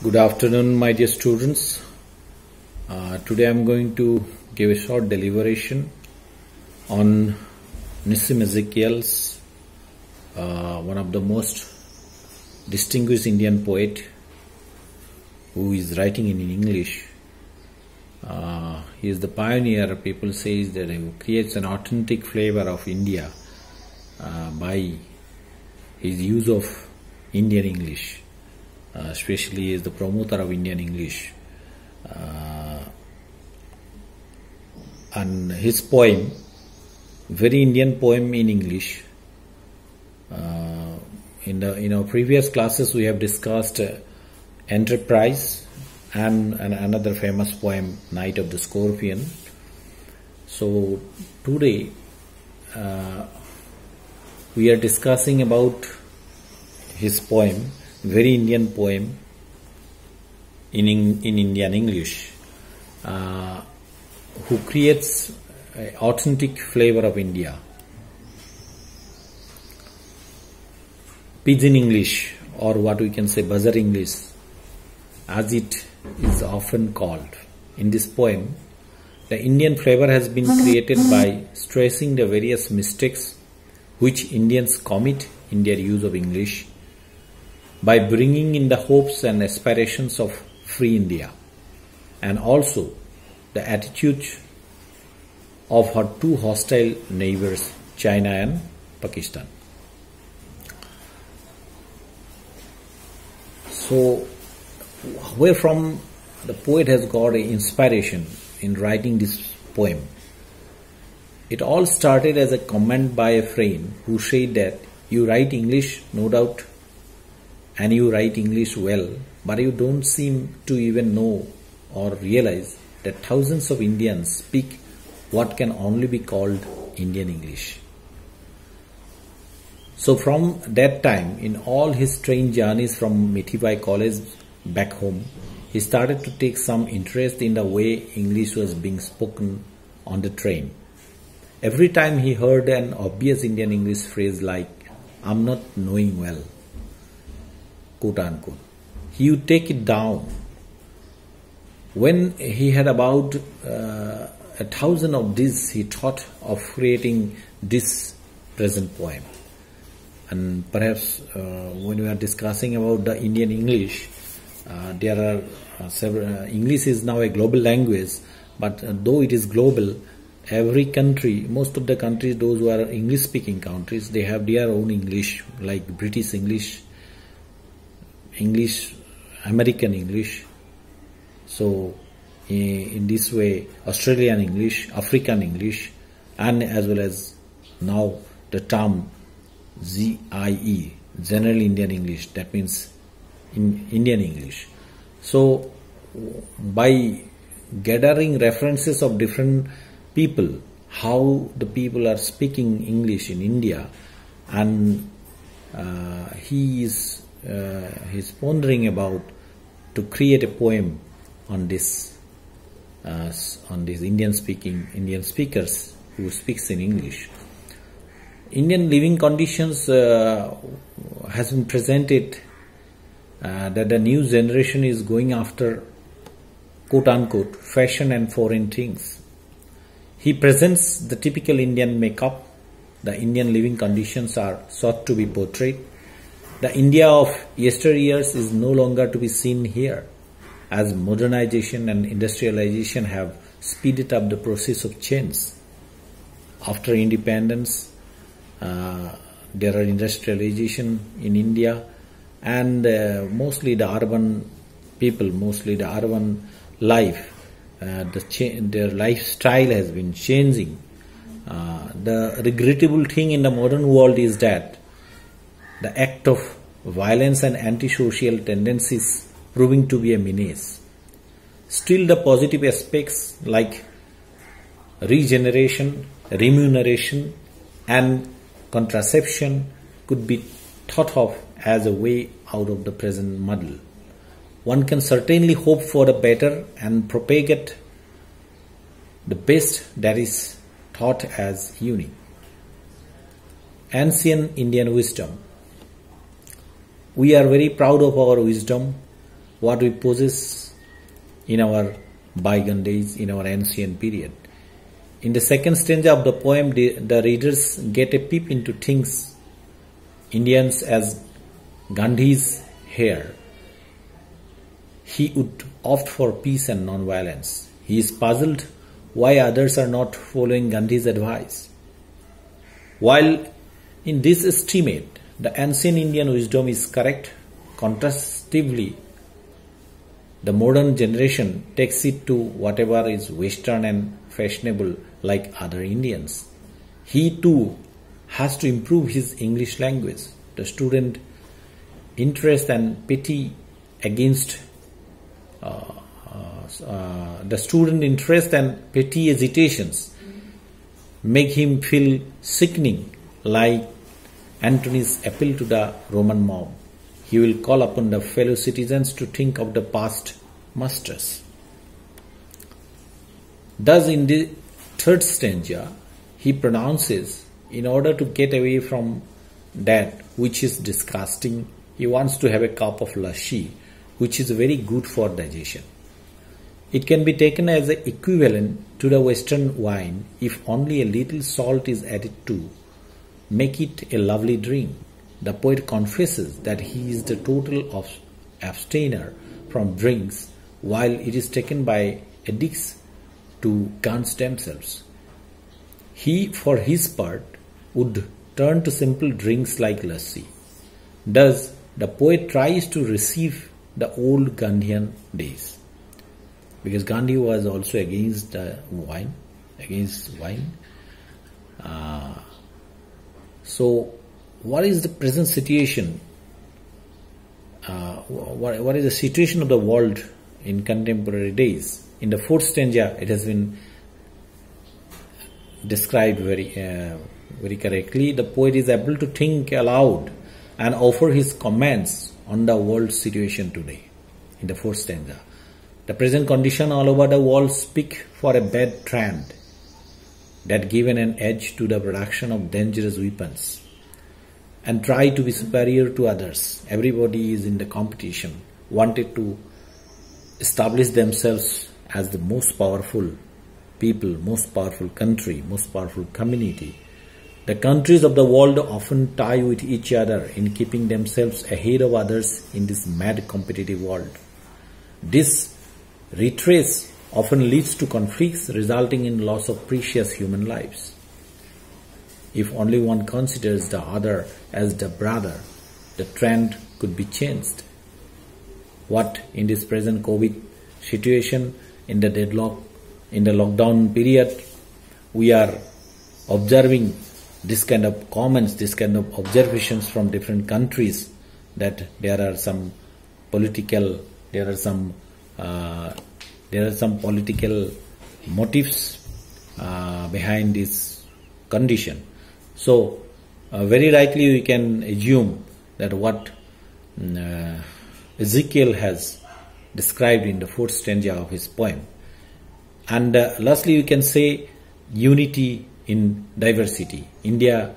Good afternoon, my dear students. Today I am going to give a short deliberation on Nissim Ezekiel's one of the most distinguished Indian poet who is writing in English. He is the pioneer. People say that he creates an authentic flavor of India by his use of Indian English. Especially is the promoter of Indian English, and his poem, very Indian poem in English. In our previous classes, we have discussed Enterprise and another famous poem, Night of the Scorpion. So today we are discussing about his poem, very Indian poem in Indian English, who creates an authentic flavor of India. Pidgin English, or what we can say buzzer English, as it is often called. In this poem, the Indian flavor has been created by stressing the various mistakes which Indians commit in their use of English, by bringing in the hopes and aspirations of free India, and also the attitude of her two hostile neighbors, China and Pakistan. So, where from the poet has got an inspiration in writing this poem? It all started as a comment by a friend who said that you write English, no doubt, and you write English well, but you don't seem to even know or realize that thousands of Indians speak what can only be called Indian English. So from that time, in all his train journeys from Mithibai College back home, he started to take some interest in the way English was being spoken on the train. Every time he heard an obvious Indian English phrase like, "I'm not knowing well," quote unquote, he would take it down. When he had about 1,000 of these, he thought of creating this present poem. And perhaps when we are discussing about the Indian English, there are several. English is now a global language, but though it is global, every country, most of the countries, those who are English-speaking countries, they have their own English, like British English, American English. So in this way, Australian English, African English, and as well as now the term ZIE, General Indian English, that means in Indian English. So by gathering references of different people, how the people are speaking English in India, and he's pondering about to create a poem on this Indian speakers who speaks in English. Indian living conditions has been presented that the new generation is going after, quote unquote, fashion and foreign things. He presents the typical Indian makeup. The Indian living conditions are sought to be portrayed. The India of yesteryears is no longer to be seen here, as modernization and industrialization have speeded up the process of change. After independence, there are industrialization in India, and mostly the urban people, mostly the urban life, their lifestyle has been changing. The regrettable thing in the modern world is that the act of violence and antisocial tendencies proving to be a menace. Still, the positive aspects like regeneration, remuneration, and contraception could be thought of as a way out of the present muddle. One can certainly hope for the better and propagate the best that is thought as unique. Ancient Indian wisdom. We are very proud of our wisdom what we possess in our bygone days, in our ancient period. In the second stanza of the poem, the readers get a peep into things Indians as Gandhi's heir. He would opt for peace and non-violence. He is puzzled why others are not following Gandhi's advice. While in this estimate, the ancient Indian wisdom is correct, contrastively, the modern generation takes it to whatever is Western and fashionable like other Indians. He too has to improve his English language. The student interest and pity against hesitations make him feel sickening, like Antony's appeal to the Roman mob. He will call upon the fellow citizens to think of the past masters. Thus, in the third stanza, he pronounces, in order to get away from that which is disgusting, he wants to have a cup of lassi, which is very good for digestion. It can be taken as an equivalent to the Western wine if only a little salt is added to make it a lovely drink. The poet confesses that he is the total abstainer from drinks, while it is taken by addicts to guns themselves. He, for his part, would turn to simple drinks like lassi. Thus, the poet tries to receive the old Gandhian days. Because Gandhi was also against wine. So, what is the present situation? What is the situation of the world in contemporary days? In the fourth stanza, it has been described very correctly. The poet is able to think aloud and offer his comments on the world situation today. In the fourth stanza, the present condition all over the world speak for a bad trend that given an edge to the production of dangerous weapons and try to be superior to others. Everybody is in the competition, wanted to establish themselves as the most powerful people, most powerful country, most powerful community. The countries of the world often tie with each other in keeping themselves ahead of others in this mad competitive world. This retrace often leads to conflicts resulting in loss of precious human lives. If only one considers the other as the brother, the trend could be changed. What in this present COVID situation, in the deadlock, in the lockdown period, we are observing this kind of comments, this kind of observations from different countries, that there are some political motives behind this condition. So, very likely we can assume that what Ezekiel has described in the fourth stanza of his poem. And lastly, we can say unity in diversity. India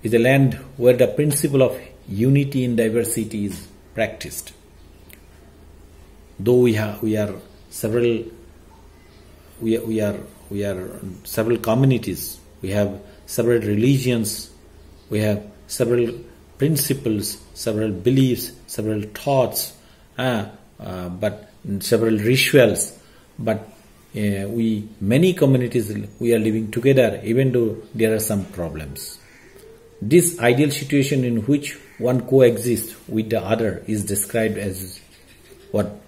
is a land where the principle of unity in diversity is practiced. Though we are several communities, we have several religions, we have several principles, several beliefs, several thoughts, but several rituals, but many communities, we are living together even though there are some problems. This ideal situation in which one coexists with the other is described as what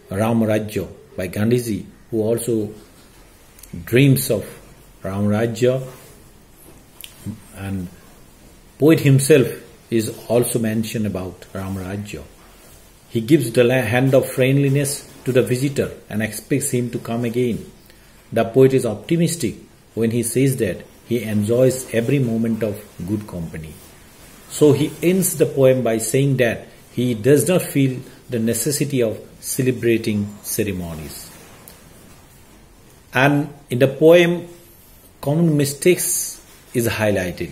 Ram Rajya by Gandhiji, who also dreams of Ram Rajya, and poet himself is also mentioned about Ram Rajya. He gives the hand of friendliness to the visitor and expects him to come again. The poet is optimistic when he says that he enjoys every moment of good company. So he ends the poem by saying that he does not feel the necessity of celebrating ceremonies. And in the poem, common mistakes is highlighted.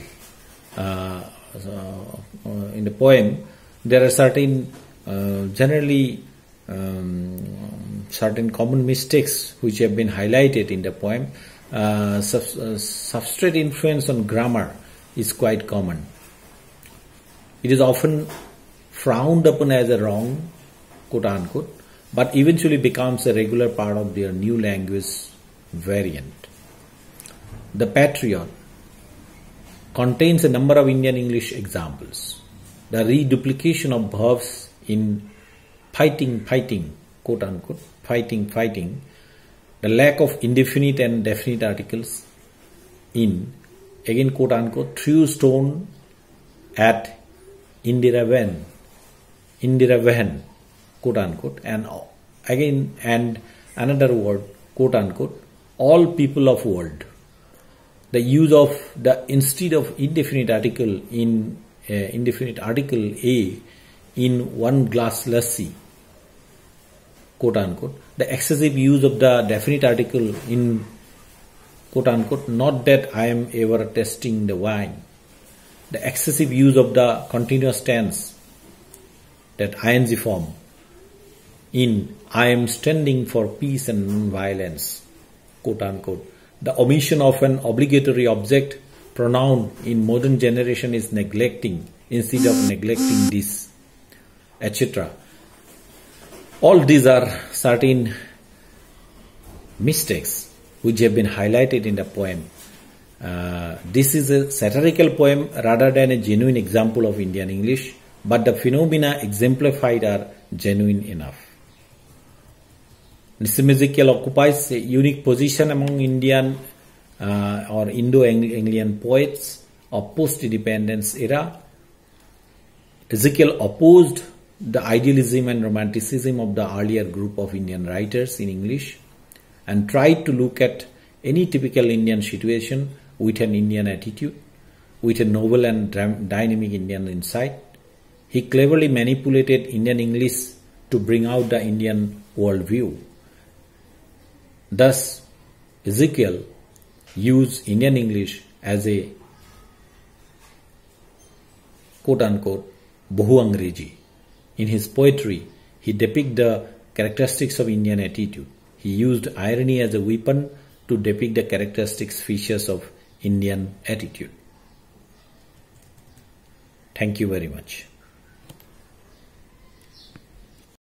In the poem, there are certain generally certain common mistakes which have been highlighted in the poem. Substrate influence on grammar is quite common. It is often frowned upon as a wrong, quote unquote, but eventually becomes a regular part of their new language variant. The Patriot contains a number of Indian English examples. The reduplication of verbs in fighting, quote unquote, fighting, the lack of indefinite and definite articles in, again quote unquote, threw stone at Indira Vahan, quote unquote, and again, and another word, quote unquote, all people of world. The use of the instead of indefinite article in indefinite article a in one glass lassi, quote unquote. The excessive use of the definite article in, quote unquote, not that I am ever tasting the wine. The excessive use of the continuous tense, that ing form, in I am standing for peace and non-violence, quote unquote. The omission of an obligatory object pronoun in modern generation is neglecting instead of neglecting this, etc. All these are certain mistakes which have been highlighted in the poem. This is a satirical poem rather than a genuine example of Indian English, but the phenomena exemplified are genuine enough. Nissim occupies a unique position among Indian or Indo-Anglian poets of post-independence era. Ezekiel opposed the idealism and romanticism of the earlier group of Indian writers in English and tried to look at any typical Indian situation with an Indian attitude, with a novel and dynamic Indian insight. He cleverly manipulated Indian English to bring out the Indian worldview. Thus, Ezekiel used Indian English as a, quote unquote, Bahu Angreji. In his poetry, he depicts the characteristics of Indian attitude. He used irony as a weapon to depict the characteristics features of Indian attitude. Thank you very much.